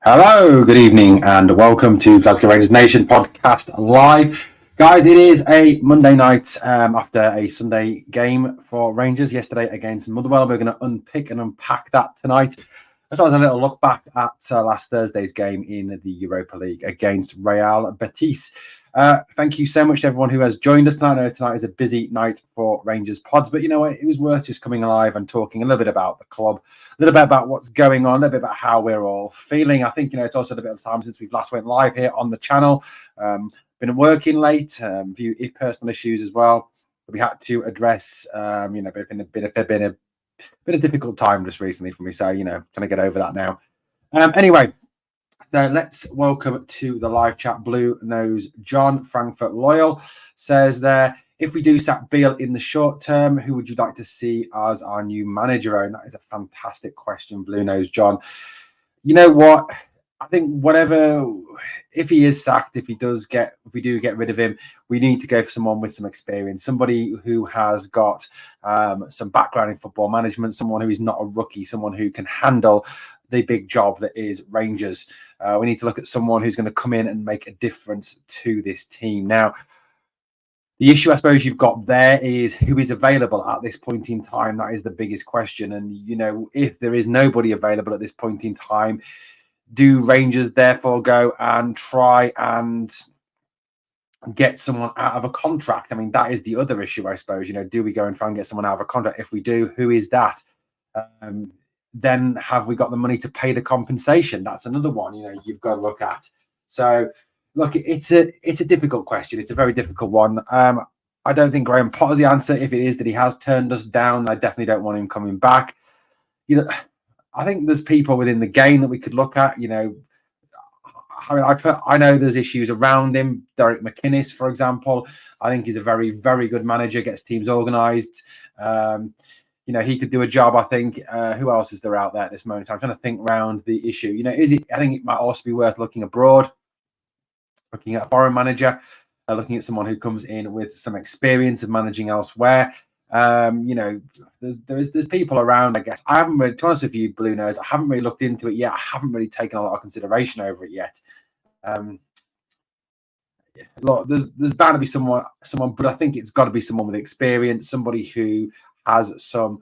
Hello, good evening, and welcome to Glasgow Rangers Nation podcast live. Guys, it is a Monday night after a Sunday game for Rangers yesterday against Motherwell. We're going to unpick and unpack that tonight, as well as a little look back at last Thursday's game in the Europa League against Real Betis. Thank you so much to everyone who has joined us tonight. I know tonight is a busy night for Rangers pods, but you know what? It was worth just coming alive and talking a little bit about the club, a little bit about what's going on, a little bit about how we're all feeling. I think, it's also a bit of time since we've last went live here on the channel. Been working late, a few personal issues as well. We had to address, been a difficult time just recently for me. So, trying to get over that now. Anyway. Now let's welcome to the live chat Blue Nose John Frankfurt Loyal says there, if we do sack Beale in the short term, who would you like to see as our new manager? And that is a fantastic question, Blue Nose John. You know what? I think if he is sacked, if we do get rid of him, we need to go for someone with some experience, somebody who has got some background in football management, someone who is not a rookie, someone who can handle the big job that is Rangers. We need to look at someone who's going to come in and make a difference to this team. Now, the issue I suppose you've got there is who is available at this point in time. That is the biggest question. And, if there is nobody available at this point in time, do Rangers therefore go and try and get someone out of a contract? I mean, that is the other issue, I suppose. Do we go and try and get someone out of a contract? If we do, who is that? Then have we got the money to pay the compensation? That's another one, you've got to look at. So, look, it's a difficult question. It's a very difficult one. I don't think Graham Potter's the answer. If it is that he has turned us down, I definitely don't want him coming back. I think there's people within the game that we could look at. I know there's issues around him. Derek McInnes, for example, I think he's a very, very good manager, gets teams organised. He could do a job, I think. Who else is there out there at this moment? I'm trying to think around the issue. I think it might also be worth looking abroad, looking at a foreign manager, looking at someone who comes in with some experience of managing elsewhere. There's people around, I guess. I haven't really, to be honest with you, Blue Nose, I haven't really looked into it yet. I haven't really taken a lot of consideration over it yet. Look, there's bound to be someone, but I think it's got to be someone with experience, somebody who has some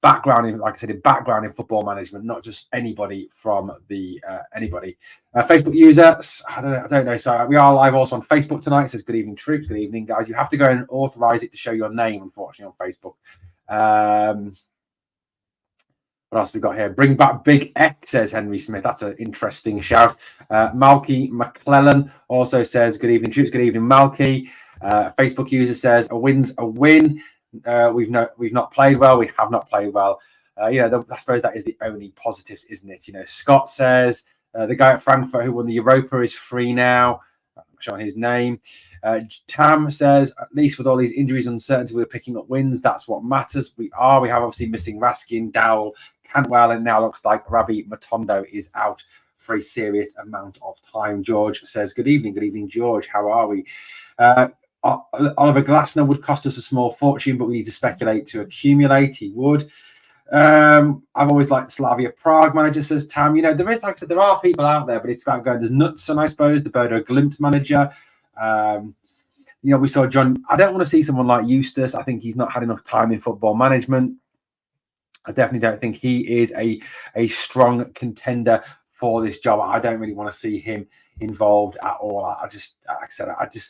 background in, like I said, background in football management, not just anybody from the anybody. Facebook users, I don't know. So we are live also on Facebook tonight. It says good evening, troops. Good evening, guys. You have to go and authorize it to show your name, unfortunately, on Facebook. What else have we got here? Bring back Big X, says Henry Smith. That's an interesting shout. Malky McClellan also says good evening, troops. Good evening, Malky. Facebook user says a win's a win. We've not played well. We have not played well. I suppose that is the only positives, isn't it? Scott says the guy at Frankfurt who won the Europa is free now. I'm not sure his name. Tam says, at least with all these injuries and uncertainty, we're picking up wins. That's what matters. We have obviously missing Raskin, Dowell, Cantwell, and now looks like Rabbi Matondo is out for a serious amount of time. George says, good evening, George. How are we? Oliver Glasner would cost us a small fortune, but we need to speculate to accumulate. He would. I've always liked Slavia Prague manager, says Tam. There is, like I said, there are people out there, but it's about going. There's Knutson, I suppose, the Bodo Glimt manager. We saw John. I don't want to see someone like Eustace. I think he's not had enough time in football management. I definitely don't think he is a strong contender for this job. I don't really want to see him involved at all. I just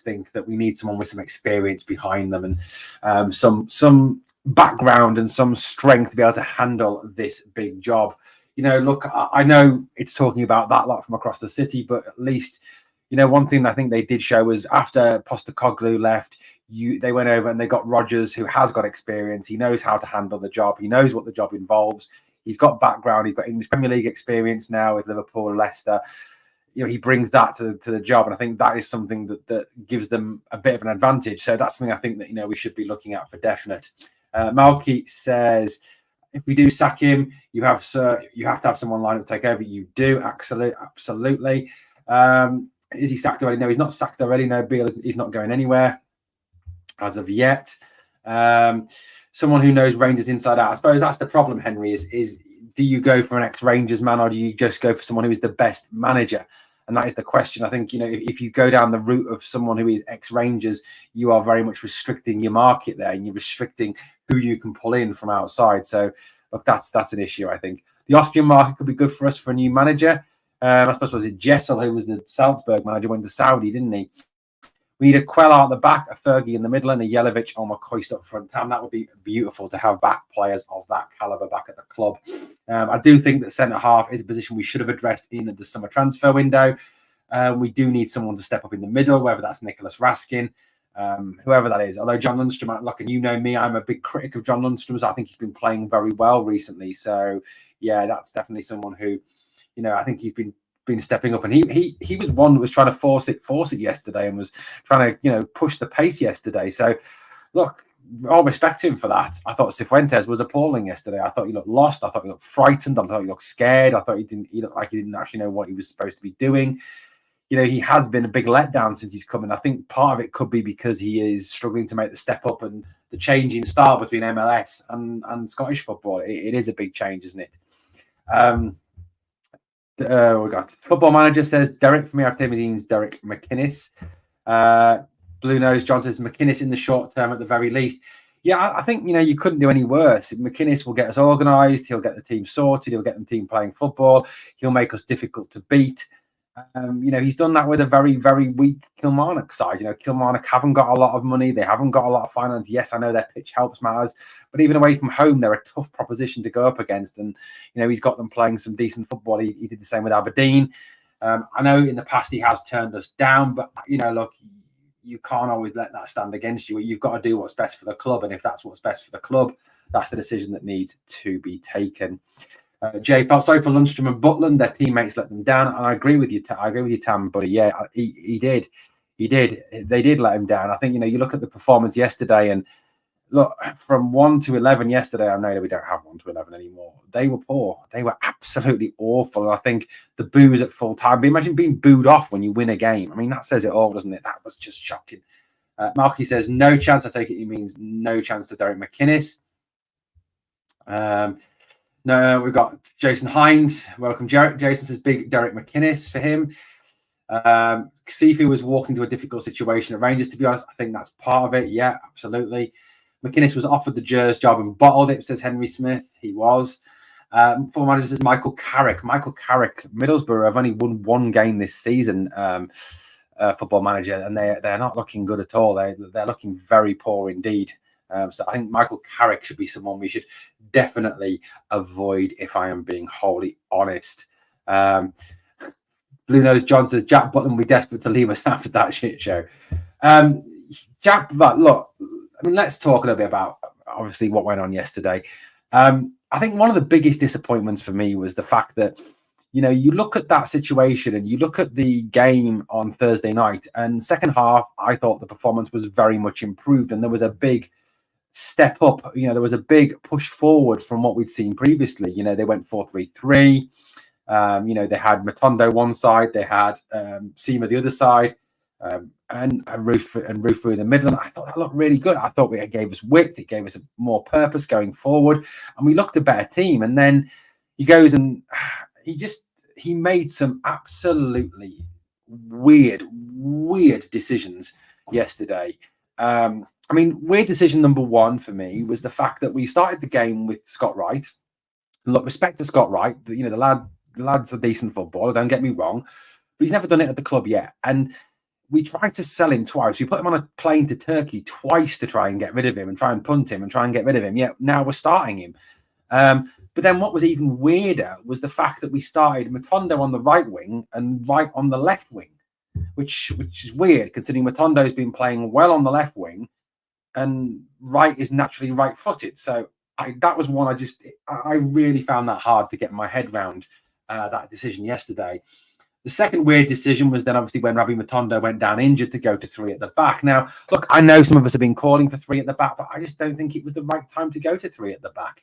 think that we need someone with some experience behind them and some background and some strength to be able to handle this big job. Look, I know it's talking about that lot from across the city, but at least, one thing I think they did show was after Postecoglou left, they went over and they got Rodgers, who has got experience. He knows how to handle the job. He knows what the job involves. He's got background. He's got English Premier League experience now with Liverpool, Leicester. He brings that to the job, and I think that is something that gives them a bit of an advantage. So that's something I think that we should be looking at for definite. Malky says, if we do sack him, you have to have someone lined up to take over. You do, absolutely. Is he sacked already? No, he's not sacked already. No, Beale is not going anywhere as of yet. Someone who knows Rangers inside out. I suppose that's the problem, Henry, is do you go for an ex-Rangers man, or do you just go for someone who is the best manager? And that is the question. I think, if you go down the route of someone who is ex-Rangers, you are very much restricting your market there, and you're restricting who you can pull in from outside. So, look, that's an issue, I think. The Austrian market could be good for us for a new manager. I suppose was it Jessel, who was the Salzburg manager, went to Saudi, didn't he? We need a Quella at the back, a Fergie in the middle, and a Jelevic or McCoist up front. That would be beautiful to have back players of that caliber back at the club. I do think that centre half is a position we should have addressed in the summer transfer window. We do need someone to step up in the middle, whether that's Nicholas Raskin, whoever that is. Although John Lundstrom, look, and you know me, I'm a big critic of John Lundstrom's. I think he's been playing very well recently. So, yeah, that's definitely someone who, I think he's been stepping up, and he was one that was trying to force it yesterday, and was trying to push the pace yesterday. So look, all respect to him for that. I thought Cifuentes was appalling yesterday. I thought he looked lost. I thought he looked frightened. I thought he looked scared. I thought he looked like he didn't actually know what he was supposed to be doing. He has been a big letdown since he's come in. I think part of it could be because he is struggling to make the step up, and the change in style between MLS and Scottish football. It is a big change, isn't it? We got Football Manager says Derek, for me, I've means Derek McInnes. Blue Nose John says McInnes in the short term at the very least. Yeah, I think you couldn't do any worse. McInnes will get us organised. He'll get the team sorted. He'll get the team playing football. He'll make us difficult to beat. He's done that with a very, very weak Kilmarnock side. Kilmarnock haven't got a lot of money. They haven't got a lot of finance. Yes, I know their pitch helps matters, but even away from home, they're a tough proposition to go up against. And, he's got them playing some decent football. He did the same with Aberdeen. I know in the past he has turned us down, but, look, you can't always let that stand against you. You've got to do what's best for the club. And if that's what's best for the club, that's the decision that needs to be taken. Jay felt sorry for Lundstrom and Butland. Their teammates let them down, and I agree with you. I agree with you, Tam, buddy. Yeah, he did. He did. They did let him down. I think you look at the performance yesterday, and look from 1 to 11 yesterday. I know that we don't have 1 to 11 anymore. They were poor. They were absolutely awful. And I think the boos at full time. Imagine being booed off when you win a game. I mean, that says it all, doesn't it? That was just shocking. Marky says no chance. I take it he means no chance to Derek McInnes. No, we've got Jason Hind. Welcome, Jared. Jason says big Derek McInnes for him. Sifu was walking to a difficult situation at Rangers. To be honest, I think that's part of it. Yeah, absolutely. McInnes was offered the Jers job and bottled it, says Henry Smith. He was. Former manager says Michael Carrick. Michael Carrick, Middlesbrough have only won 1 game this season, Football Manager, and they're not looking good at all. They're looking very poor indeed. So I think Michael Carrick should be someone we should definitely avoid, if I am being wholly honest. Blue Nose John says Jack Butland will be desperate to leave us after that shit show. Jack, but look, I mean, let's talk a little bit about obviously what went on yesterday. I think one of the biggest disappointments for me was the fact that you look at that situation and you look at the game on Thursday night, and second half, I thought the performance was very much improved, and there was a big step up. There was a big push forward from what we'd seen previously. They went 4-3-3. They had Matondo one side, they had Seema the other side, and Rufu in the middle. And I thought that looked really good. I thought it gave us width, it gave us more purpose going forward, and we looked a better team. And then he goes and he made some absolutely weird decisions yesterday. I mean, weird decision number 1 for me was the fact that we started the game with Scott Wright. Look, respect to Scott Wright. The lad's a decent footballer, don't get me wrong, but he's never done it at the club yet. And we tried to sell him twice. We put him on a plane to Turkey twice to try and get rid of him and try and punt him and try and get rid of him. Yeah, now we're starting him. But then what was even weirder was the fact that we started Matondo on the right wing and Wright on the left wing, which is weird considering Matondo's been playing well on the left wing and Wright is naturally right-footed. So that was one I really found that hard to get my head around, that decision yesterday. The second weird decision was then obviously when Rabbi Matondo went down injured to go to 3 at the back. Now, look, I know some of us have been calling for 3 at the back, but I just don't think it was the right time to go to 3 at the back.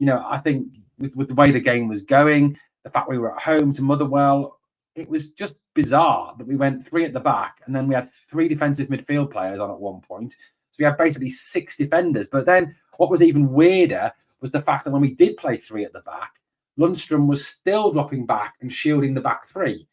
I think with the way the game was going, the fact we were at home to Motherwell, it was just bizarre that we went 3 at the back and then we had 3 defensive midfield players on at one point. So we had basically 6 defenders. But then what was even weirder was the fact that when we did play 3 at the back, Lundstrom was still dropping back and shielding the back three.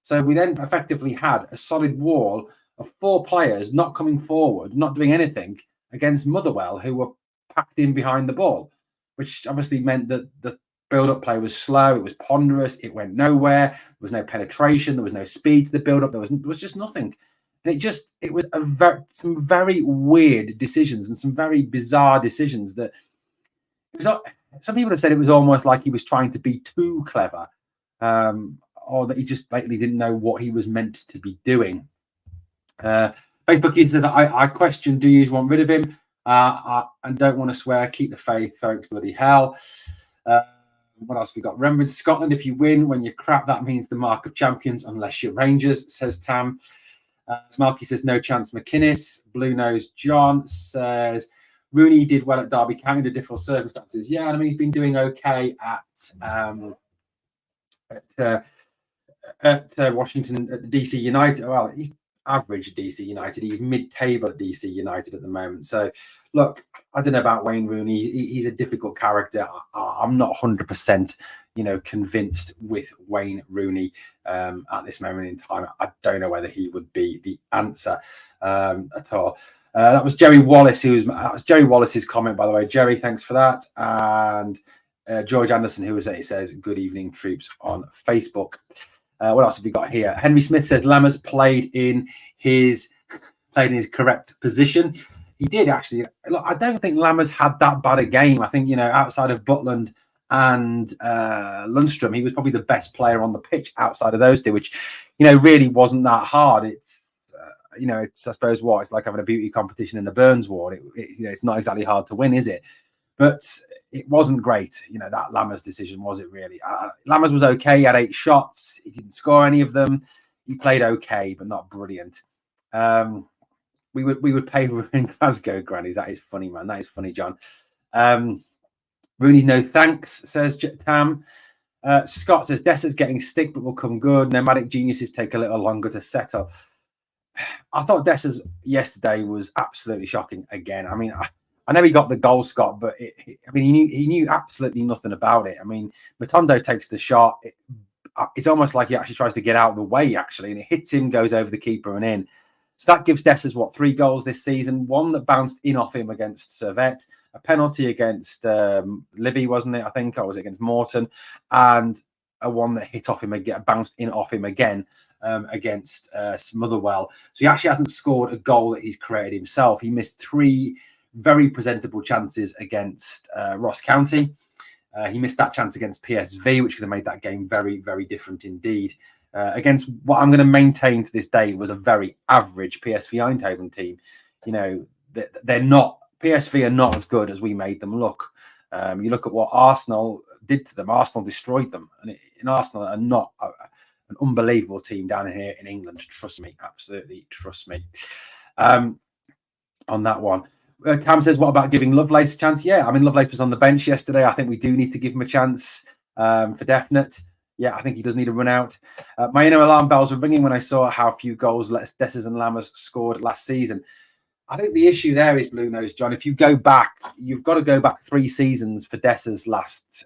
So we then effectively had a solid wall of 4 players not coming forward, not doing anything against Motherwell, who were packed in behind the ball, which obviously meant that the build-up play was slow, it was ponderous, it went nowhere, there was no penetration, there was no speed to the build-up, there was just nothing. And it was some very weird decisions and some very bizarre decisions that it was. Some people have said it was almost like he was trying to be too clever, or that he just basically didn't know what he was meant to be doing. Facebook user says, I question, do you want rid of him? And don't want to swear, keep the faith, folks, bloody hell. What else have we got? Remember, Scotland, if you win, when you're crap, that means the mark of champions, unless you're Rangers, says Tam. Marky says, no chance, McInnes. Blue Nose John says, Rooney did well at Derby County under difficult circumstances. Yeah, I mean, he's been doing okay at Washington, at DC United. Well, he's average at DC United. He's mid-table at DC United at the moment. So, look, I don't know about Wayne Rooney. He's a difficult character. I'm not 100%, convinced with Wayne Rooney at this moment in time. I don't know whether he would be the answer at all. That was Jerry Wallace. That was Jerry Wallace's comment, by the way. Jerry, thanks for that. And George Anderson, who says, good evening, troops, on Facebook. What else have we got here? Henry Smith says Lammers played in his correct position. He did, actually. Look, I don't think Lammers had that bad a game. I think, outside of Butland and Lundstrom, he was probably the best player on the pitch outside of those two, which, really wasn't that hard. It's I suppose it's like having a beauty competition in the Burns ward. It's not exactly hard to win, is it? But it wasn't great, that Lammers decision, was it really? Lammers was okay. He had 8 shots. He didn't score any of them. He played okay, but not brilliant. We would pay in Glasgow, Grannies. That is funny, man. That is funny, John. Rooney, no thanks, says Tam. Scott says, Dessa's getting stick, but will come good. Nomadic geniuses take a little longer to settle. I thought yesterday was absolutely shocking again. I mean, I know he got the goal, Scott, but he knew absolutely nothing about it. I mean, Matondo takes the shot. It's almost like he actually tries to get out of the way, actually, and it hits him, goes over the keeper and in. So that gives Dessers, 3 goals this season? One that bounced in off him against Servette, a penalty against Livy, wasn't it? I think, or was it against Morton? And a one that hit off him again, bounced in off him again. Against Motherwell. So he actually hasn't scored a goal that he's created himself. He missed 3 very presentable chances against Ross County. He missed that chance against PSV, which could have made that game very, very different indeed. Against what I'm going to maintain to this day was a very average PSV Eindhoven team. They're not, PSV are not as good as we made them look. You look at what Arsenal did to them. Arsenal destroyed them. And Arsenal are not an unbelievable team down here in England. Trust me, absolutely trust me on that one. Tam says, what about giving Lovelace a chance? Yeah, I mean, Lovelace was on the bench yesterday. I think we do need to give him a chance for definite. Yeah, I think he does need a run out. My inner alarm bells were ringing when I saw how few goals Dessers and Lammers scored last season. I think the issue there is, Blue Nose John, if you go back, you've got to go back 3 seasons for Dessers' last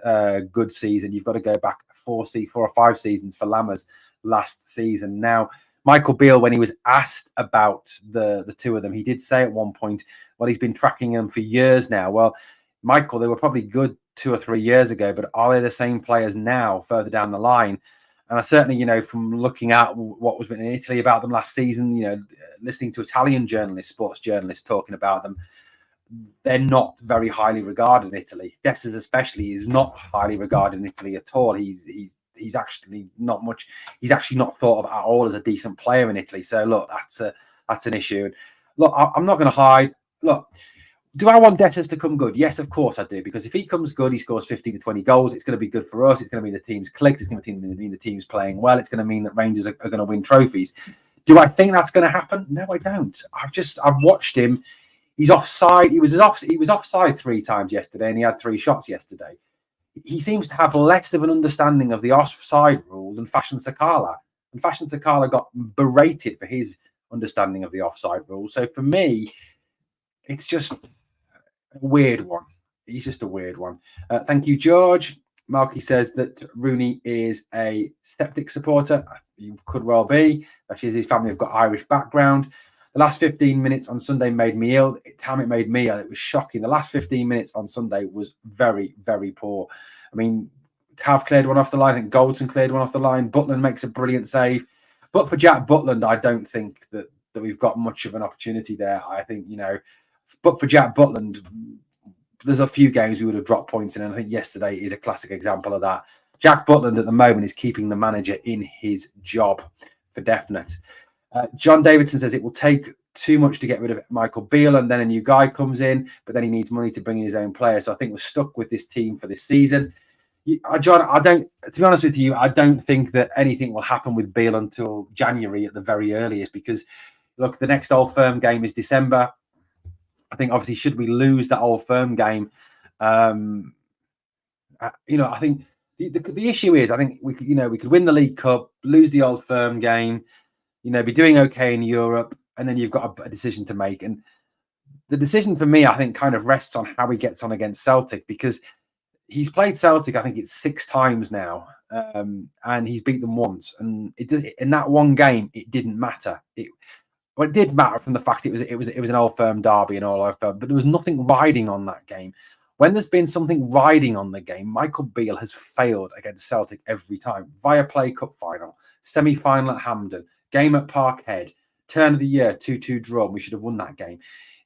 good season. You've got to go back 4 or 5 seasons for Lammers' last season. Now, Michael Beale, when he was asked about the two of them, he did say at one point, well, he's been tracking them for years now. Well, Michael, they were probably good 2 or 3 years ago, but are they the same players now further down the line? And I certainly, from looking at what was written in Italy about them last season, listening to Italian journalists, sports journalists talking about them, they're not very highly regarded in Italy. Dessers especially is not highly regarded in Italy at all. He's actually not much. He's actually not thought of at all as a decent player in Italy. So look, that's an issue. And look, I'm not going to hide. Look, do I want Dessers to come good? Yes, of course I do. Because if he comes good, he scores 15 to 20 goals. It's going to be good for us. It's going to mean the team's clicked. It's going to mean the team's playing well. It's going to mean that Rangers are going to win trophies. Do I think that's going to happen? No, I don't. I've watched him. He's offside. He was offside 3 times yesterday, and he had 3 shots yesterday. He seems to have less of an understanding of the offside rule than Fashion Sakala. And Fashion Sakala got berated for his understanding of the offside rule. So for me, it's just a weird one. He's just a weird one. Thank you, George. Malky says that Rooney is a septic supporter. He could well be. Actually, his family have got Irish background. The last 15 minutes on Sunday made me ill. Damn, it made me ill. It was shocking. The last 15 minutes on Sunday was very, very poor. I mean, Tav cleared one off the line. I think Goldson cleared one off the line. Butland makes a brilliant save. But for Jack Butland, I don't think that we've got much of an opportunity there. I think, but for Jack Butland, there's a few games we would have dropped points in, and I think yesterday is a classic example of that. Jack Butland at the moment is keeping the manager in his job for definite. John Davidson says it will take too much to get rid of Michael Beale, and then a new guy comes in, but then he needs money to bring in his own player. So I think we're stuck with this team for this season. John, I don't, to be honest with you, I don't think that anything will happen with Beale until January at the very earliest, because look, the next Old Firm game is December. I think obviously should we lose that Old Firm game, I think the issue is, I think we could win the League Cup, lose the Old Firm game, be doing okay in Europe, and then you've got a decision to make. And the decision for me, I think, kind of rests on how he gets on against Celtic, because he's played Celtic, I think it's 6 times now, and he's beat them once. And in that one game, it didn't matter. It did matter from the fact it was an Old Firm derby and all Old Firm, but there was nothing riding on that game. When there's been something riding on the game, Michael Beale has failed against Celtic every time. Via Play Cup final, semi-final at Hampden, game at Parkhead, turn of the year, 2-2 draw. We should have won that game.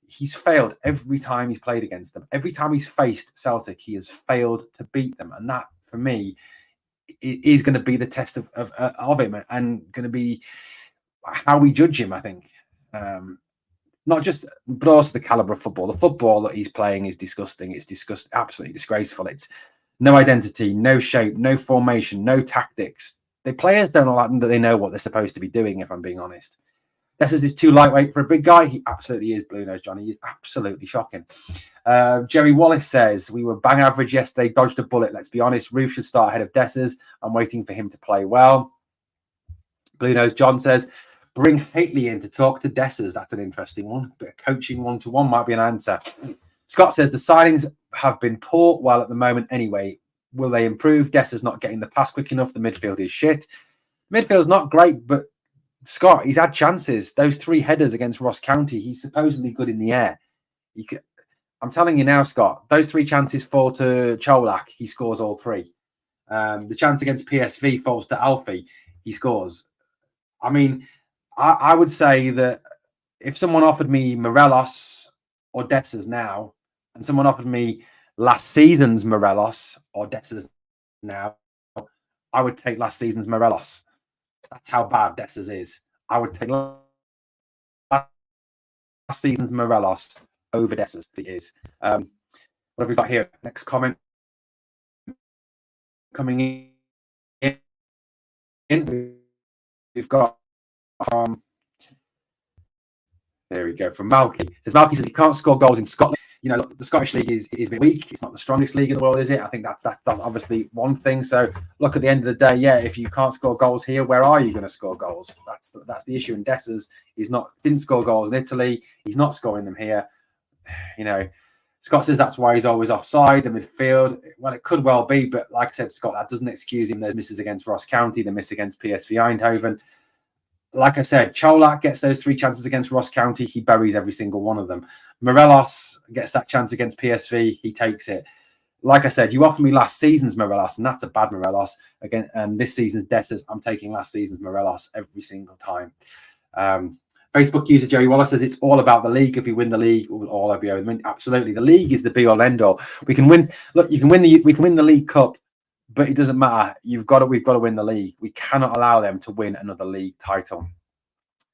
He's failed every time he's played against them. Every time he's faced Celtic, he has failed to beat them. And that, for me, is going to be the test of him, and going to be how we judge him, I think. Not just, but also the caliber of football. The football that he's playing is disgusting. It's absolutely disgraceful. It's no identity, no shape, no formation, no tactics. The players don't like that they know what they're supposed to be doing, if I'm being honest. Dessers is too lightweight for a big guy. He absolutely is, Blue Nose Johnny. He's absolutely shocking. Jerry Wallace says, we were bang average yesterday, dodged a bullet. Let's be honest. Roof should start ahead of Dessers. I'm waiting for him to play well. Blue Nose John says, bring Haitley in to talk to Dessers. That's an interesting one. But coaching 1-to-1 might be an answer. Scott says the signings have been poor, while at the moment anyway. Will they improve? Dessers not getting the pass quick enough. The midfield is shit. Midfield's not great, but Scott, he's had chances. Those 3 headers against Ross County, he's supposedly good in the air. I'm telling you now, Scott, those 3 chances fall to Cholak, he scores all 3. The chance against PSV falls to Alfie, he scores. I mean, I would say that if someone offered me Morelos or Dessers now, and someone offered me last season's Morelos or Dessers now, I would take last season's Morelos. That's how bad Dessers is. I would take last season's Morelos over Dessers. It is. What have we got here? Next comment coming in. We've got there we go, from Malky. Malky says he can't score goals in Scotland. Look, the Scottish League is a bit weak. It's not the strongest league in the world, is it? I think that's obviously one thing. So look, at the end of the day, yeah, if you can't score goals here, where are you going to score goals? That's the issue. And Dessers didn't score goals in Italy. He's not scoring them here. Scott says that's why he's always offside. The midfield, well, it could well be, but like I said, Scott, that doesn't excuse him. There's misses against Ross County, the miss against PSV Eindhoven. Like I said, Cholak gets those 3 chances against Ross County. He buries every single one of them. Morelos gets that chance against PSV. He takes it. Like I said, you offered me last season's Morelos, and that's a bad Morelos. Again, and this season's Dessers, I'm taking last season's Morelos every single time. Facebook user Jerry Wallace says it's all about the league. If we win the league, we'll all be over. I mean, absolutely, the league is the be-all end-all. We can win. Look, we can win the League Cup, but it doesn't matter. We've got to win the league. We cannot allow them to win another league title.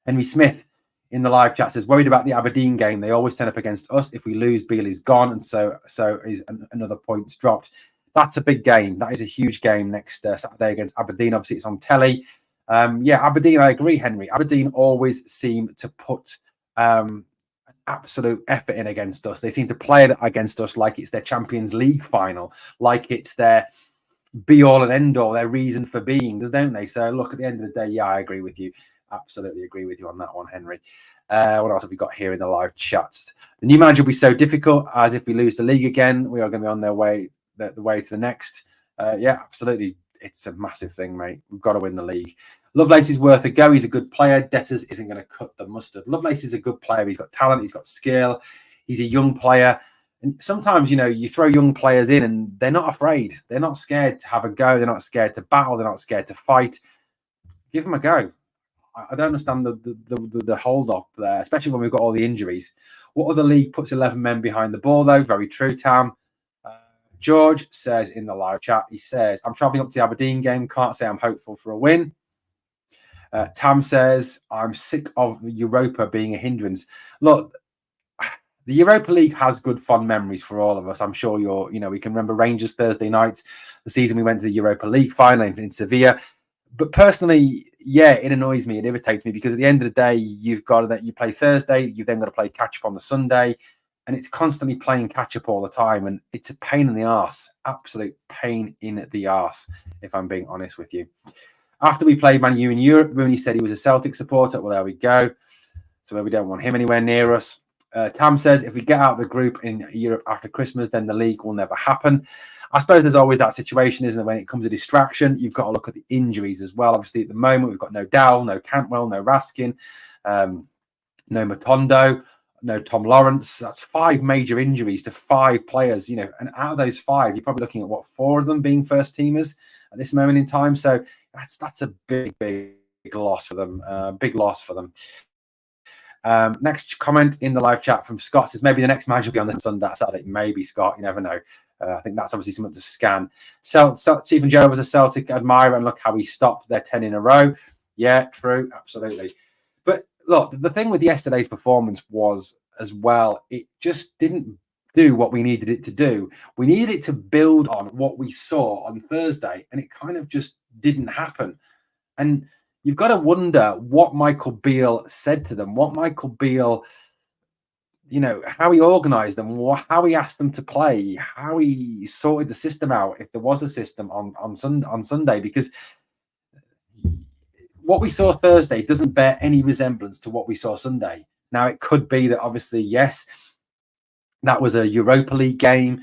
Henry Smith in the live chat says, worried about the Aberdeen game. They always turn up against us. If we lose, Beale is gone, and so is another points dropped. That's a big game. That is a huge game next Saturday against Aberdeen. Obviously, it's on telly. Yeah, Aberdeen, I agree, Henry. Aberdeen always seem to put absolute effort in against us. They seem to play it against us like it's their Champions League final, like it's their be-all and end-all, their reason for being, don't they? So, look, at the end of the day, yeah, I agree with you. Absolutely agree with you on that one, Henry. What else have we got here in the live chats? The new manager will be so difficult, as if we lose the league again, we are going to be on the way to the next. Yeah, absolutely. It's a massive thing, mate. We've got to win the league. Lovelace is worth a go. He's a good player. Debtors isn't going to cut the mustard. Lovelace is a good player. He's got talent. He's got skill. He's a young player. And sometimes, you throw young players in and they're not afraid. They're not scared to have a go. They're not scared to battle. They're not scared to fight. Give them a go. I don't understand the hold up there, especially when we've got all the injuries. What other league puts 11 men behind the ball, though? Very true, Tam. George says in the live chat, he says, I'm travelling up to the Aberdeen game. Can't say I'm hopeful for a win. Tam says, I'm sick of Europa being a hindrance. Look, the Europa League has good fond memories for all of us. I'm sure we can remember Rangers Thursday nights, the season we went to the Europa League final in Sevilla. But personally, yeah, it annoys me. It irritates me because at the end of the day, you play Thursday, you've then got to play catch up on the Sunday, and it's constantly playing catch up all the time. And it's a pain in the arse, absolute pain in the arse, if I'm being honest with you. After we played Man U in Europe, Rooney said he was a Celtic supporter. Well, there we go. So we don't want him anywhere near us. Tam says, if we get out of the group in Europe after Christmas, then the league will never happen. I suppose there's always that situation, isn't there, when it comes to distraction? You've got to look at the injuries as well. Obviously, at the moment, we've got no Dowell, no Cantwell, no Raskin, no Matondo, no Tom Lawrence. That's 5 major injuries to 5 players, and out of those 5, you're probably looking at 4 of them being first teamers at this moment in time. So that's a big loss for them. Big loss for them. Next comment in the live chat from Scott says, maybe the next match will be on the Sunday, Saturday. Maybe, Scott, you never know. I think that's obviously something to scan. Stephen Joe was a Celtic admirer, and look how he stopped their 10 in a row. Yeah, true, absolutely. But look, the thing with yesterday's performance was, as well, it just didn't do what we needed it to do. We needed it to build on what we saw on Thursday, and it kind of just didn't happen. And you've got to wonder what Michael Beale said to them, what Michael Beale, how he organised them, how he asked them to play, how he sorted the system out, if there was a system on Sunday, because what we saw Thursday doesn't bear any resemblance to what we saw Sunday. Now, it could be that, obviously, yes, that was a Europa League game.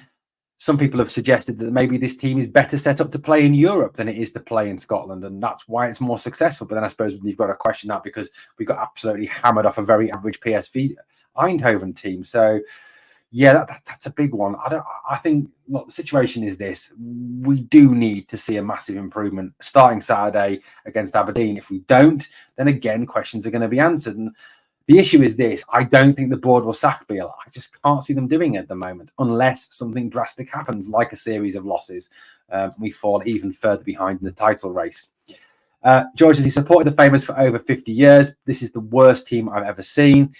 Some people have suggested that maybe this team is better set up to play in Europe than it is to play in Scotland, and that's why it's more successful. But then I suppose you've got to question that because we got absolutely hammered off a very average PSV Eindhoven team. So, yeah, that's a big one. I think, look, the situation is this. We do need to see a massive improvement starting Saturday against Aberdeen. If we don't, then again, questions are going to be answered. And the issue is this. I don't think the board will sack Beale. I just can't see them doing it at the moment unless something drastic happens, like a series of losses. We fall even further behind in the title race. George says he supported the Famous for over 50 years. This is the worst team I've ever seen.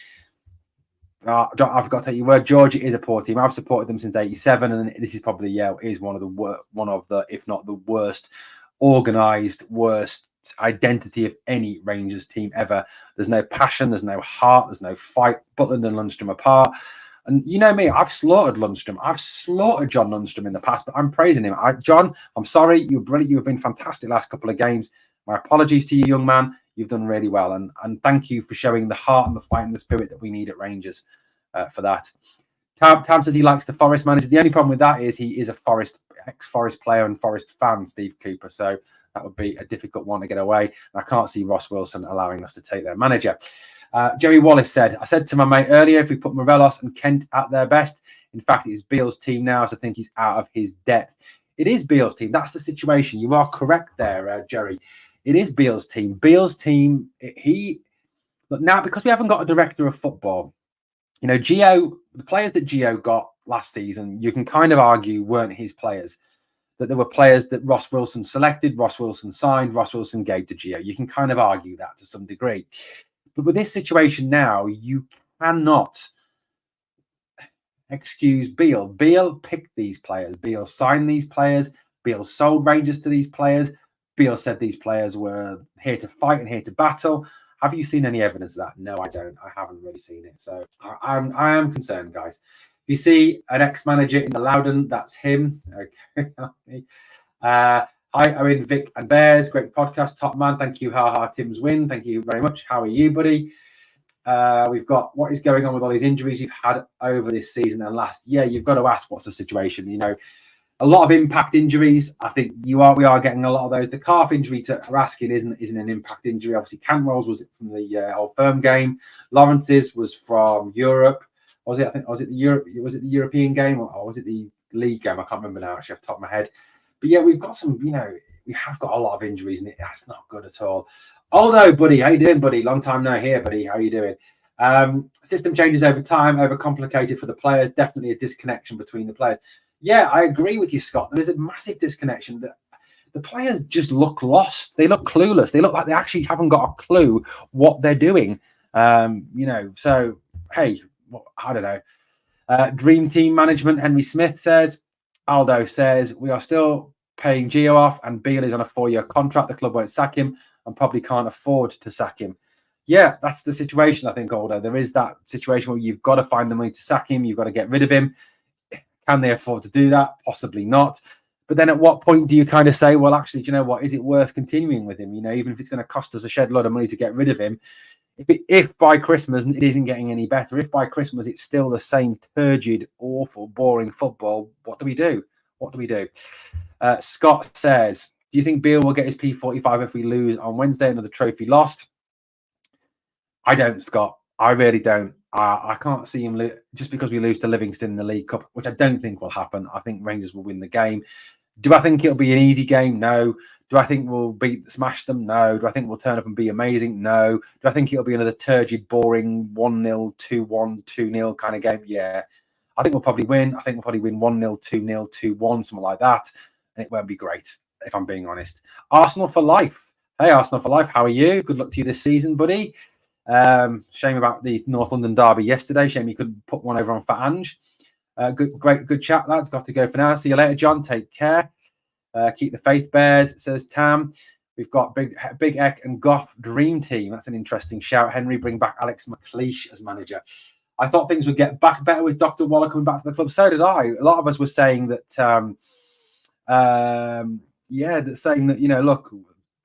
I forgot to take your word, George. It is a poor team. I've supported them since '87, and this is probably is one of the if not the worst organised, worst identity of any Rangers team ever. There's no passion, there's no heart, there's no fight. Butland and Lundstrom apart. And you know me, I've slaughtered Lundstrom. I've slaughtered John Lundstrom in the past, but I'm praising him. John, I'm sorry. You're brilliant. You've been fantastic last couple of games. My apologies to you, young man. You've done really well. And thank you for showing the heart and the fight and the spirit that we need at Rangers for that. Tam says he likes the Forest manager. The only problem with that is he is a ex-Forest player and Forest fan, Steve Cooper. So that would be a difficult one to get away. And I can't see Ross Wilson allowing us to take their manager. Jerry Wallace said, I said to my mate earlier, if we put Morelos and Kent at their best, in fact, it is Beale's team now, so I think he's out of his depth. It is Beale's team. That's the situation. You are correct there, Jerry. It is Beale's team. Beale's team, look, now, because we haven't got a director of football, Gio, the players that Gio got last season, you can kind of argue weren't his players. That there were players that Ross Wilson selected, Ross Wilson signed, Ross Wilson gave to Gio. You can kind of argue that to some degree. But with this situation now, you cannot excuse Beale. Beale picked these players. Beale signed these players. Beale sold Rangers to these players. Beale said these players were here to fight and here to battle. Have you seen any evidence of that? No, I don't. I haven't really seen it. So I am concerned, guys. If you see an ex-manager in the Loudon, that's him. Okay. Hi, I'm in Vic and Bears. Great podcast, top man. Thank you, Tim's win. Thank you very much. How are you, buddy? We've got what is going on with all these injuries you've had over this season and last year. You've got to ask what's the situation. A lot of impact injuries. I think we are getting a lot of those. The calf injury to Raskin isn't an impact injury. Obviously, Cantwell's was from the Old Firm game. Lawrence's was from Europe. Was it? I think was it the Europe? Was it the European game or was it the league game? I can't remember now. Actually, off the top of my head. But yeah, we've got some. We have got a lot of injuries, and that's not good at all. Although, buddy, how you doing, buddy? Long time no here, buddy. How are you doing? System changes over time, overcomplicated for the players. Definitely a disconnection between the players. Yeah, I agree with you, Scott. There is a massive disconnection. That the players just look lost. They look clueless. They look like they actually haven't got a clue what they're doing. So, hey, I don't know. Dream team management, Henry Smith says. Aldo says, we are still paying Gio off and Beale is on a 4-year contract. The club won't sack him and probably can't afford to sack him. Yeah, that's the situation, I think, Aldo. There is that situation where you've got to find the money to sack him. You've got to get rid of him. Can they afford to do that? Possibly not. But then at what point do you kind of say, well, actually, do you know what? Is it worth continuing with him? Even if it's going to cost us a shed load of money to get rid of him, if by Christmas it isn't getting any better, if by Christmas it's still the same turgid, awful, boring football, what do we do? What do we do? Scott says, do you think Beale will get his P45 if we lose on Wednesday? Another trophy lost? I don't, Scott. I really don't. I can't see him just because we lose to Livingston in the League Cup, which I don't think will happen. I think Rangers will win the game. Do I think it'll be an easy game? No. Do I think we'll smash them? No. Do I think we'll turn up and be amazing? No. Do I think it'll be another turgid, boring 1-0, 2-1, 2-0 kind of game? Yeah. I think we'll probably win. I think we'll probably win 1-0, 2-0, 2-1, something like that. And it won't be great, if I'm being honest. Arsenal for life. Hey, Arsenal for life. How are you? Good luck to you this season, buddy. Shame about the North London derby yesterday. Shame you couldn't put one over on Fat Ange. Good chat, lads. Got to go for now. See you later, John. Take care. Keep the faith, Bears, says Tam. We've got Big Eck and Goff Dream Team. That's an interesting shout. Henry, bring back Alex McLeish as manager. I thought things would get back better with Dr. Waller coming back to the club. So did I. A lot of us were saying that, saying that, look,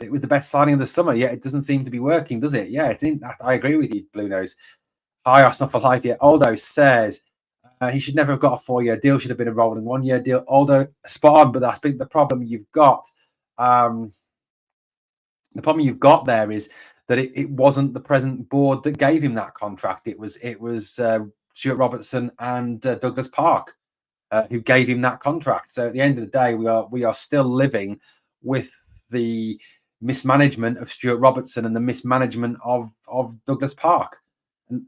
it was the best signing of the summer. Yeah, it doesn't seem to be working, does it? Yeah, I agree with you, Blue Nose. Hi, Arsenal for life. Yeah, Aldo says he should never have got a 4-year deal. Should have been a rolling 1-year deal. Aldo, spot on, but I think the problem you've got, there is that it wasn't the present board that gave him that contract. It was Stuart Robertson and Douglas Park who gave him that contract. So at the end of the day, we are still living with the mismanagement of Stuart Robertson and the mismanagement of Douglas Park. And,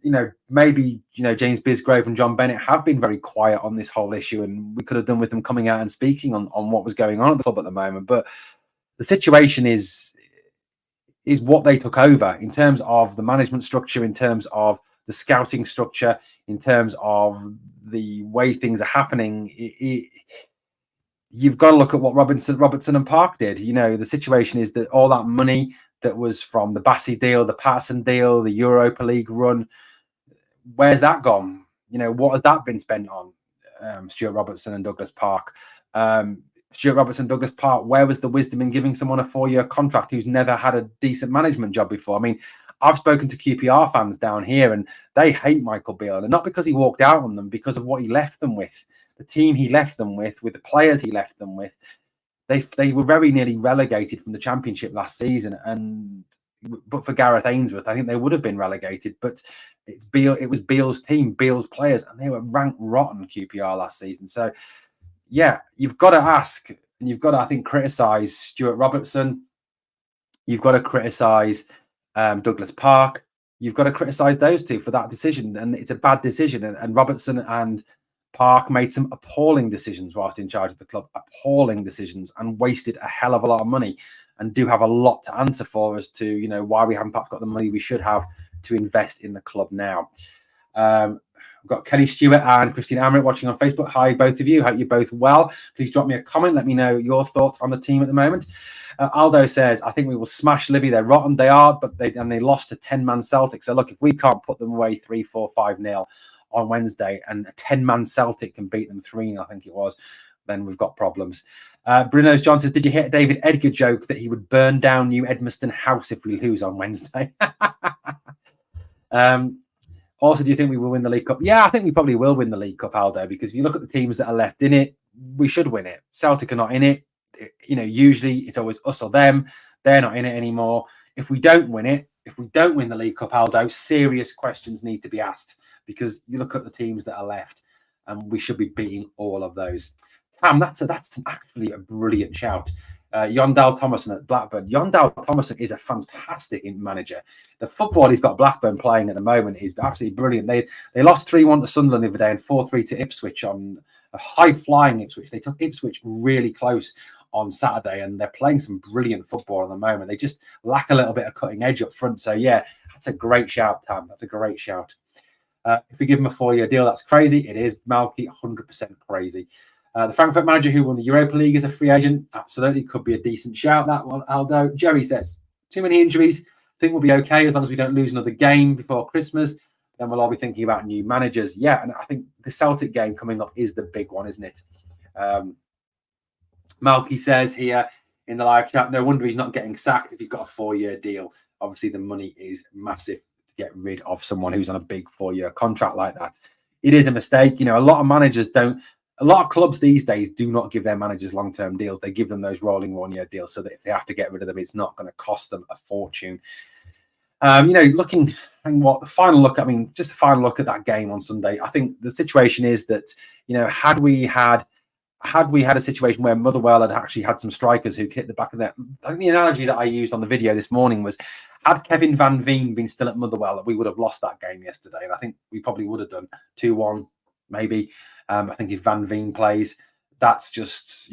maybe, James Bisgrove and John Bennett have been very quiet on this whole issue, and we could have done with them coming out and speaking on what was going on at the club at the moment. But the situation is what they took over in terms of the management structure, in terms of the scouting structure, in terms of the way things are happening. You've got to look at what Robertson and Park did. The situation is that all that money that was from the Bassey deal, the Patterson deal, the Europa League run, where's that gone? What has that been spent on? Stuart Robertson and Douglas Park. Stuart Robertson, Douglas Park, where was the wisdom in giving someone a 4-year contract who's never had a decent management job before? I mean, I've spoken to QPR fans down here and they hate Michael Beale, and not because he walked out on them, because of what he left them with. The team he left them with the players he left them with. They were very nearly relegated from the Championship last season, but for Gareth Ainsworth, I think they would have been relegated. But it was Beale's team, Beale's players, and they were ranked rotten, QPR, last season. So, yeah, you've got to ask, and you've got to, I think, criticise Stuart Robertson. You've got to criticise Douglas Park. You've got to criticise those two for that decision, and it's a bad decision. And Robertson and Park made some appalling decisions whilst in charge of the club, appalling decisions, and wasted a hell of a lot of money, and do have a lot to answer for as to, why we haven't perhaps got the money we should have to invest in the club now. We've got Kelly Stewart and Christine Amrit watching on Facebook. Hi, both of you. Hope you're both well. Please drop me a comment. Let me know your thoughts on the team at the moment. Aldo says, I think we will smash Livy. They're rotten. They are, but they lost to 10-man Celtic. So, look, if we can't put them away 3-4, 5-0 on Wednesday, and a 10-man Celtic can beat them 3-0, I think it was, then we've got problems. Bruno John says, did you hear David Edgar joke that he would burn down New Edmiston House if we lose on Wednesday? Also, do you think we will win the League Cup? Yeah, I think we probably will win the League Cup, Aldo, because if you look at the teams that are left in it, we should win it. Celtic are not in it. Usually it's always us or them. They're not in it anymore. If we don't win it, if we don't win the League Cup, Aldo, serious questions need to be asked, because you look at the teams that are left and we should be beating all of those. Tam, that's actually a brilliant shout. Jon Dahl Tomasson at Blackburn. Jon Dahl Tomasson is a fantastic manager. The football he's got Blackburn playing at the moment is absolutely brilliant. They lost 3-1 to Sunderland the other day and 4-3 to Ipswich on a high-flying Ipswich. They took Ipswich really close on Saturday, and they're playing some brilliant football at the moment. They just lack a little bit of cutting edge up front. So, yeah, that's a great shout, Tam. That's a great shout. If we give him a 4-year deal, that's crazy. It is, Malky, 100% crazy. The Frankfurt manager who won the Europa League as a free agent, absolutely could be a decent shout, that one, Aldo. Jerry says, too many injuries. I think we'll be okay as long as we don't lose another game before Christmas. Then we'll all be thinking about new managers. Yeah, and I think the Celtic game coming up is the big one, isn't it? Malky says here in the live chat, no wonder he's not getting sacked if he's got a 4-year deal. Obviously, the money is massive to get rid of someone who's on a big 4-year contract like that. It is a mistake. A lot of managers don't. A lot of clubs these days do not give their managers long-term deals. They give them those rolling 1-year deals so that if they have to get rid of them, it's not going to cost them a fortune. Looking and what the final look, just a final look at that game on Sunday, I think the situation is that, had we had a situation where Motherwell had actually had some strikers who hit the back of that, I think the analogy that I used on the video this morning was, had Kevin Van Veen been still at Motherwell, we would have lost that game yesterday. And I think we probably would have done 2-1, maybe. I think if Van Veen plays, that's just,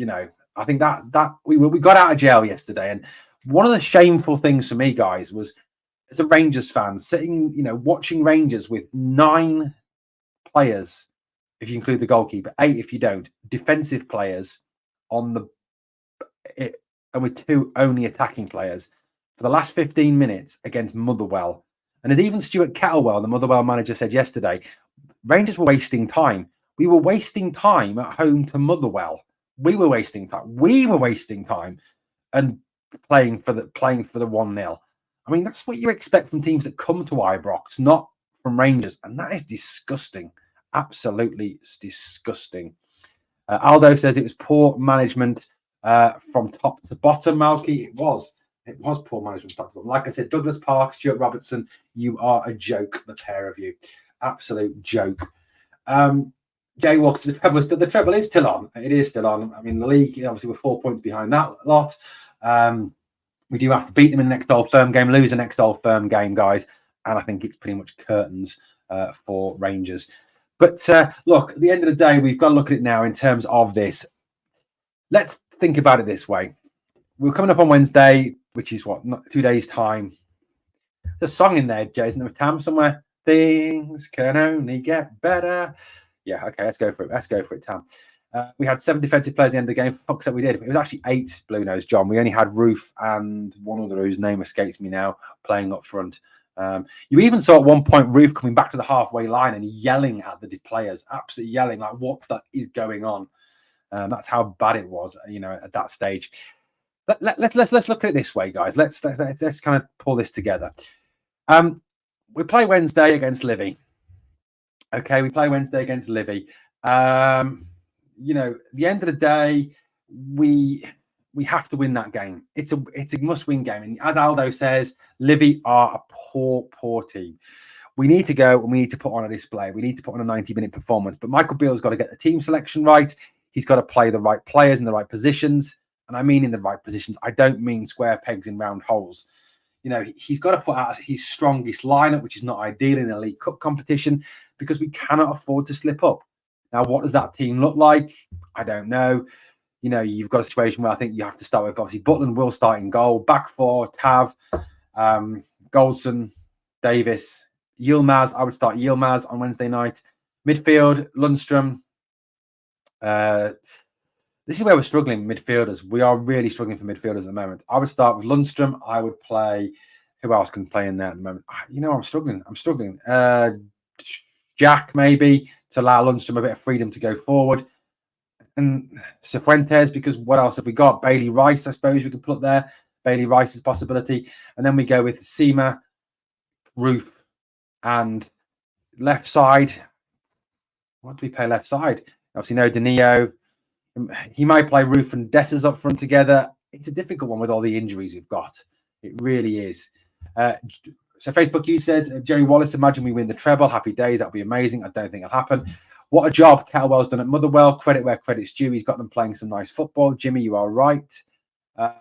I think that we got out of jail yesterday. And one of the shameful things for me, guys, was as a Rangers fan, sitting, watching Rangers with 9 players, if you include the goalkeeper, 8 if you don't, defensive players and with 2 only attacking players for the last 15 minutes against Motherwell. And as even Stuart Kettlewell, the Motherwell manager, said yesterday, Rangers were wasting time. We were wasting time at home to Motherwell. We were wasting time and playing for the 1-0. That's what you expect from teams that come to Ibrox, not from Rangers. And that is disgusting. Absolutely disgusting. Aldo says it was poor management from top to bottom, Malky. It was poor management from top to bottom. Like I said, Douglas Park, Stuart Robertson, you are a joke, the pair of you. Absolute joke. Jay Walker, the treble is still on. It is still on. The league, obviously, we're 4 points behind that lot. We do have to beat them in the next Old Firm game, lose the next Old Firm game, guys. And I think it's pretty much curtains for Rangers. But look, at the end of the day, we've got to look at it now in terms of this. Let's think about it this way. We're coming up on Wednesday, which is not 2 days' time. There's a song in there, Jay, isn't there, Tam, somewhere? Things can only get better. Yeah, okay, let's go for it, Tam. We had 7 defensive players at the end of the game. Fuck, we did. It was actually 8 Blue Nose, John. We only had Roof and one other whose name escapes me now playing up front. You even saw at one point Roof coming back to the halfway line and yelling at the players, absolutely yelling, like, what the is going on? That's how bad it was, at that stage. Let's look at it this way, guys. Let's kind of pull this together. We play Wednesday against Livy. Okay, we play Wednesday against Livy. At the end of the day, we have to win that game. It's a must-win game. And as Aldo says, Livy are a poor team. We need to go and we need to put on a display. We need to put on a 90-minute performance. But Michael Beale's got to get the team selection right. He's got to play the right players in the right positions. And I mean in the right positions. I don't mean square pegs in round holes. He's got to put out his strongest lineup, which is not ideal in a League Cup competition, because we cannot afford to slip up. Now, what does that team look like? I don't know. You've got a situation where I think you have to start with, obviously, Butland will start in goal. Back 4, Tav, Goldson, Davis, Yilmaz. I would start Yilmaz on Wednesday night. Midfield, Lundstrom. This is where we're struggling, midfielders. We are really struggling for midfielders at the moment. I would start with Lundstrom. I would play... Who else can play in there at the moment? I'm struggling. Jack, maybe, to allow Lundstrom a bit of freedom to go forward. And Cifuentes, because what else have we got? Bailey Rice, I suppose we could put there. Bailey Rice's possibility. And then we go with Seema, Roof, and left side. What do we play left side? Obviously, no Danilo. He might play Roof and Dessers up front together. It's a difficult one with all the injuries we've got. It really is. So Facebook, you said, Jerry Wallace, imagine we win the treble. Happy days. That'll be amazing. I don't think it'll happen. What a job Kettlewell's done at Motherwell. Credit where credit's due. He's got them playing some nice football. Jimmy, you are right. What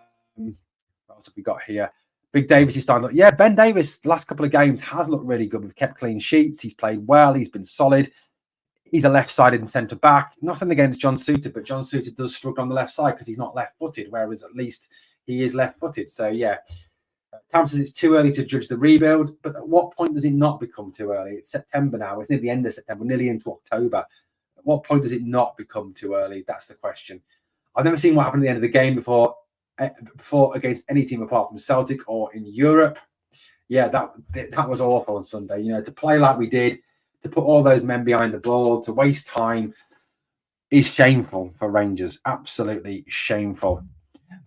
else have we got here? Big Davis is starting to look. Yeah, Ben Davis, the last couple of games has looked really good. We've kept clean sheets. He's played well. He's been solid. He's a left-sided centre back. Nothing against John Suter, but John Suter does struggle on the left side because he's not left-footed, whereas at least he is left-footed. So, yeah. Tam says it's too early to judge the rebuild, but at what point does it not become too early? It's September now. It's near the end of September, nearly into October. At what point does it not become too early? That's the question. I've never seen what happened at the end of the game before against any team apart from Celtic or in Europe. Yeah, that was awful on Sunday. You know, to play like we did, to put all those men behind the ball, to waste time is shameful for Rangers. Absolutely shameful.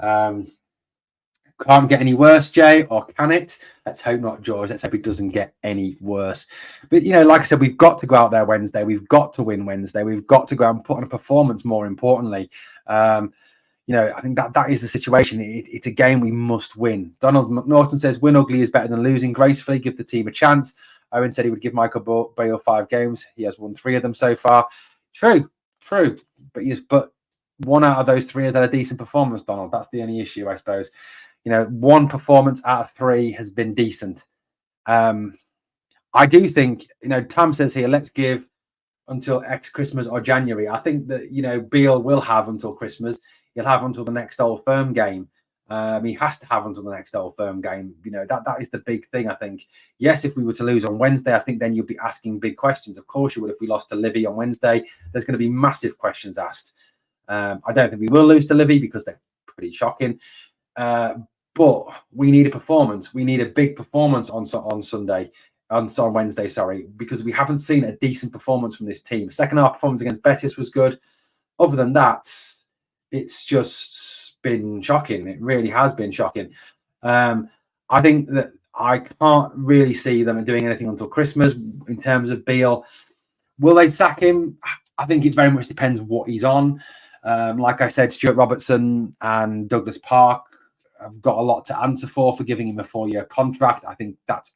Can't get any worse, Jay, or can it? Let's hope not, George. Let's hope it doesn't get any worse. But, you know, like I said, we've got to go out there Wednesday. We've got to win Wednesday. We've got to go out and put on a performance, more importantly. You know, I think that is the situation. It's a game we must win. Donald McNaughton says, win ugly is better than losing gracefully. Give the team a chance. Owen said he would give Michael Bale 5 games. He has won 3 of them so far. True. But 1 out of those 3 has had a decent performance, Donald. That's the only issue, I suppose. You know, 1 performance out of 3 has been decent. I do think, you know, Tam says here, let's give until Christmas or January. I think that, you know, Beale will have until Christmas. He'll have until the next Old Firm game. He has to have until the next Old Firm game. You know, that is the big thing, I think. Yes, if we were to lose on Wednesday, I think then you'll be asking big questions. Of course you would. If we lost to Livy on Wednesday, there's going to be massive questions asked. I don't think we will lose to Livy because they're pretty shocking. But we need a performance. We need a big performance on Wednesday, sorry, because we haven't seen a decent performance from this team. Second half performance against Betis was good. Other than that, it's just been shocking. It really has been shocking. I think that I can't really see them doing anything until Christmas in terms of Beale. Will they sack him? I think it very much depends what he's on. Like I said, Stuart Robertson and Douglas Park have got a lot to answer for giving him a 4-year contract. I think that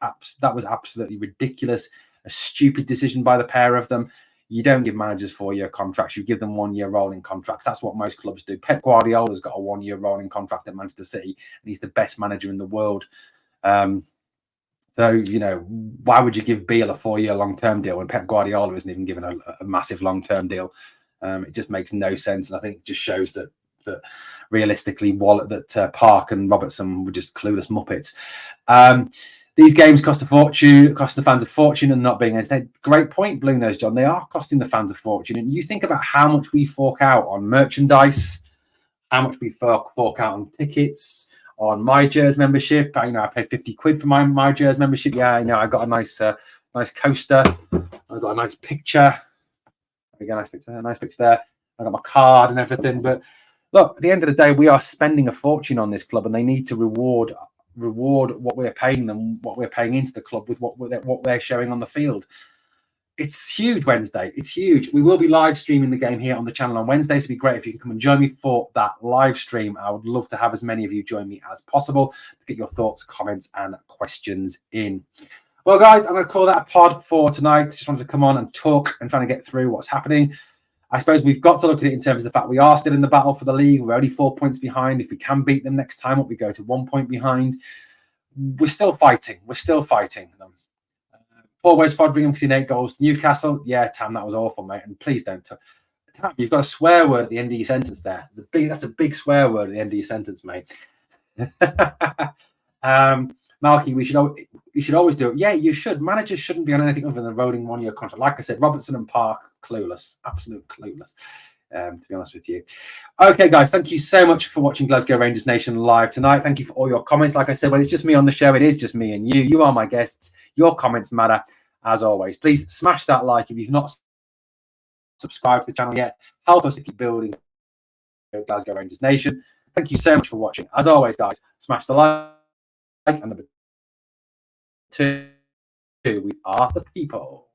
was absolutely ridiculous. A stupid decision by the pair of them. You don't give managers 4-year contracts. You give them 1-year rolling contracts. That's what most clubs do. Pep Guardiola's got a 1-year rolling contract at Manchester City, and he's the best manager in the world. So, you know, why would you give Beale a 4-year long-term deal when Pep Guardiola isn't even given a massive long-term deal? It just makes no sense. And I think it just shows that realistically, Park and Robertson were just clueless muppets. These games cost the fans a fortune, and not being entertained. Great point, Blue Nose John. They are costing the fans a fortune. And you think about how much we fork out on merchandise, how much we fork out on tickets, on MyJers membership. I paid 50 quid for my MyJers membership. Yeah, I got a nice coaster. I got a nice picture. Again, nice picture there. I got my card and everything. But look, at the end of the day, we are spending a fortune on this club, and they need to reward what we're paying them, what we're paying into the club with what they're showing on the field. It's huge Wednesday. It's huge. We will be live streaming the game here on the channel on Wednesday, so it'd be great if you can come and join me for that live stream. I would love to have as many of you join me as possible to get your thoughts, comments, and questions in. Well, guys, I'm going to call that a pod for tonight. Just wanted to come on and talk and trying to get through what's happening. I suppose we've got to look at it in terms of the fact we are still in the battle for the league. We're only 4 points behind. If we can beat them next time up, we go to 1 point behind. We're still fighting. them. Paul West Fodringham, 8 goals. Newcastle, yeah, Tam, that was awful, mate. And please don't. Tam, you've got a swear word at the end of your sentence there. That's a big swear word at the end of your sentence, mate. Malky, you should always do it. Yeah, you should. Managers shouldn't be on anything other than a rolling 1-year contract. Like I said, Robertson and Park, clueless. Absolute clueless, to be honest with you. Okay, guys, thank you so much for watching Glasgow Rangers Nation live tonight. Thank you for all your comments. Like I said, when it's just me on the show, it is just me and you. You are my guests. Your comments matter, as always. Please smash that like if you've not subscribed to the channel yet. Help us to keep building Glasgow Rangers Nation. Thank you so much for watching. As always, guys, smash the like. And number 2, we are the people.